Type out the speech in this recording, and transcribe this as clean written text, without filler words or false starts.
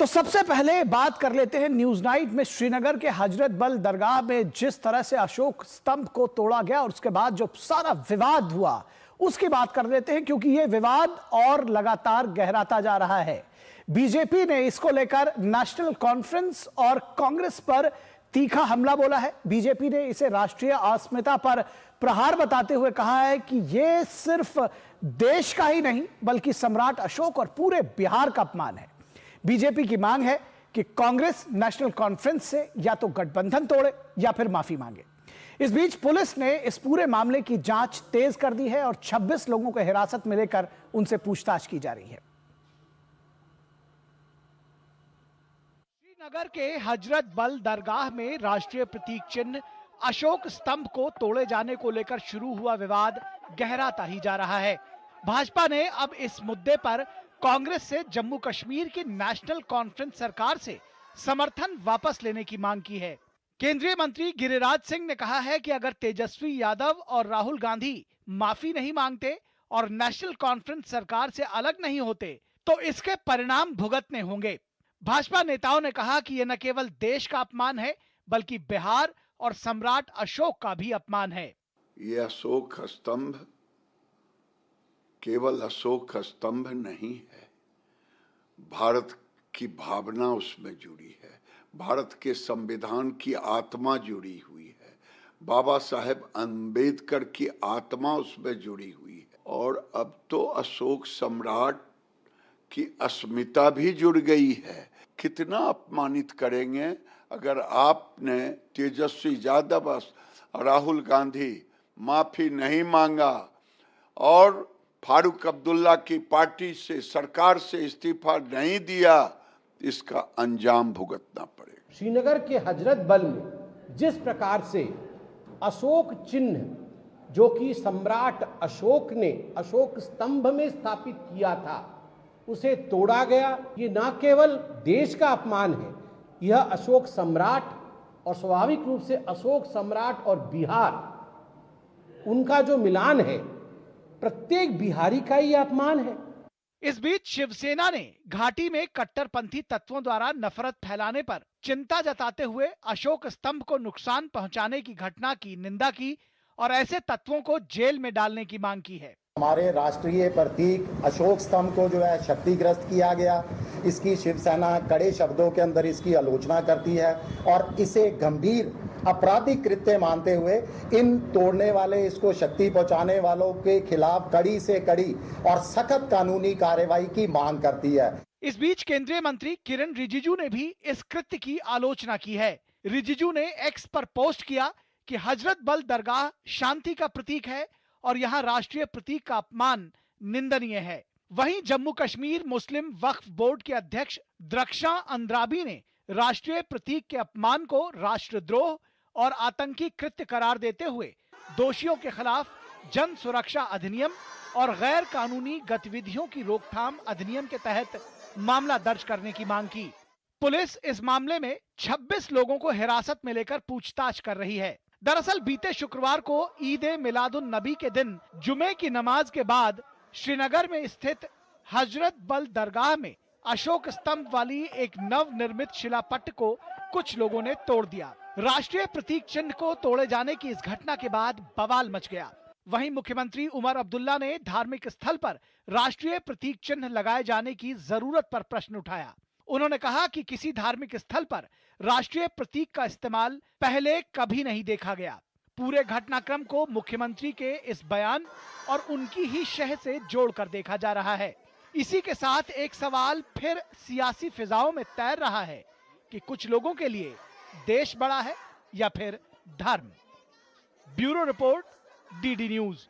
तो सबसे पहले बात कर लेते हैं न्यूज नाइट में श्रीनगर के हजरत बल दरगाह में जिस तरह से अशोक स्तंभ को तोड़ा गया और उसके बाद जो सारा विवाद हुआ उसकी बात कर लेते हैं, क्योंकि यह विवाद और लगातार गहराता जा रहा है। बीजेपी ने इसको लेकर नेशनल कॉन्फ्रेंस और कांग्रेस पर तीखा हमला बोला है। बीजेपी ने इसे राष्ट्रीय अस्मिता पर प्रहार बताते हुए कहा है कि यह सिर्फ देश का ही नहीं बल्कि सम्राट अशोक और पूरे बिहार का अपमान है। बीजेपी की मांग है कि कांग्रेस नेशनल कॉन्फ्रेंस से या तो गठबंधन तोड़े या फिर माफी मांगे। इस बीच पुलिस ने इस पूरे मामले की जांच तेज कर दी है और 26 लोगों को हिरासत में लेकर उनसे पूछताछ की जा रही है। श्रीनगर के हजरत बल दरगाह में राष्ट्रीय प्रतीक चिन्ह अशोक स्तंभ को तोड़े जाने को लेकर शुरू हुआ विवाद गहराता ही जा रहा है। भाजपा ने अब इस मुद्दे पर कांग्रेस से जम्मू कश्मीर की नेशनल कॉन्फ्रेंस सरकार से समर्थन वापस लेने की मांग की है। केंद्रीय मंत्री गिरिराज सिंह ने कहा है कि अगर तेजस्वी यादव और राहुल गांधी माफी नहीं मांगते और नेशनल कॉन्फ्रेंस सरकार से अलग नहीं होते तो इसके परिणाम भुगतने होंगे। भाजपा नेताओं ने कहा कि यह न केवल देश का अपमान है बल्कि बिहार और सम्राट अशोक का भी अपमान है। यह अशोक स्तंभ केवल अशोक स्तंभ नहीं है, भारत की भावना उसमें जुड़ी है, भारत के संविधान की आत्मा जुड़ी हुई है, बाबा साहेब अंबेडकर की आत्मा उसमें जुड़ी हुई है और अब तो अशोक सम्राट की अस्मिता भी जुड़ गई है। कितना अपमानित करेंगे अगर आपने तेजस्वी यादव राहुल गांधी माफी नहीं मांगा और फारूक अब्दुल्ला की पार्टी से सरकार से इस्तीफा नहीं दिया, इसका अंजाम भुगतना पड़ेगा। श्रीनगर के हजरत बल में जिस प्रकार से अशोक चिन्ह जो कि सम्राट अशोक ने अशोक स्तंभ में स्थापित किया था उसे तोड़ा गया, ये न केवल देश का अपमान है, यह अशोक सम्राट और स्वाभाविक रूप से अशोक सम्राट और बिहार उनका जो मिलान है, प्रत्येक बिहारी का ही अपमान है। इस बीच शिवसेना ने घाटी में कट्टरपंथी तत्वों द्वारा नफरत फैलाने पर चिंता जताते हुए अशोक स्तंभ को नुकसान पहुंचाने की घटना की निंदा की और ऐसे तत्वों को जेल में डालने की मांग की है। हमारे राष्ट्रीय प्रतीक अशोक स्तंभ को जो है क्षतिग्रस्त किया गया, इसकी शिवसेना कड़े शब्दों के अंदर इसकी आलोचना करती है और इसे गंभीर आपराधिक कृत्य मानते हुए इन तोड़ने वाले, इसको क्षति पहुंचाने वालों के खिलाफ कड़ी से कड़ी और सख्त कानूनी कार्रवाई की मांग करती है। इस बीच केंद्रीय मंत्री किरण रिजिजू ने भी इस कृत्य की आलोचना की है। रिजिजू ने एक्स पर पोस्ट किया कि हजरत बल दरगाह शांति का प्रतीक है और यहाँ राष्ट्रीय प्रतीक का अपमान निंदनीय है। वहीं जम्मू कश्मीर मुस्लिम वक्फ बोर्ड के अध्यक्ष द्रक्षा अंद्राबी ने राष्ट्रीय प्रतीक के अपमान को राष्ट्रद्रोह और आतंकी कृत्य करार देते हुए दोषियों के खिलाफ जन सुरक्षा अधिनियम और गैर कानूनी गतिविधियों की रोकथाम अधिनियम के तहत मामला दर्ज करने की मांग की। पुलिस इस मामले में 26 लोगों को हिरासत में लेकर पूछताछ कर रही है। दरअसल बीते शुक्रवार को ईद मिलादुन नबी के दिन जुमे की नमाज के बाद श्रीनगर में स्थित हजरत बल दरगाह में अशोक स्तंभ वाली एक नव निर्मित शिलापट्ट को कुछ लोगों ने तोड़ दिया। राष्ट्रीय प्रतीक चिन्ह को तोड़े जाने की इस घटना के बाद बवाल मच गया। वहीं मुख्यमंत्री उमर अब्दुल्ला ने धार्मिक स्थल पर राष्ट्रीय प्रतीक चिन्ह लगाए जाने की जरूरत पर प्रश्न उठाया। उन्होंने कहा कि किसी धार्मिक स्थल पर राष्ट्रीय प्रतीक का इस्तेमाल पहले कभी नहीं देखा गया। पूरे घटनाक्रम को मुख्यमंत्री के इस बयान और उनकी ही शह से जोड़कर देखा जा रहा है। इसी के साथ एक सवाल फिर सियासी फिजाओं में तैर रहा है कि कुछ लोगों के लिए देश बड़ा है या फिर धर्म। Bureau report, DD news.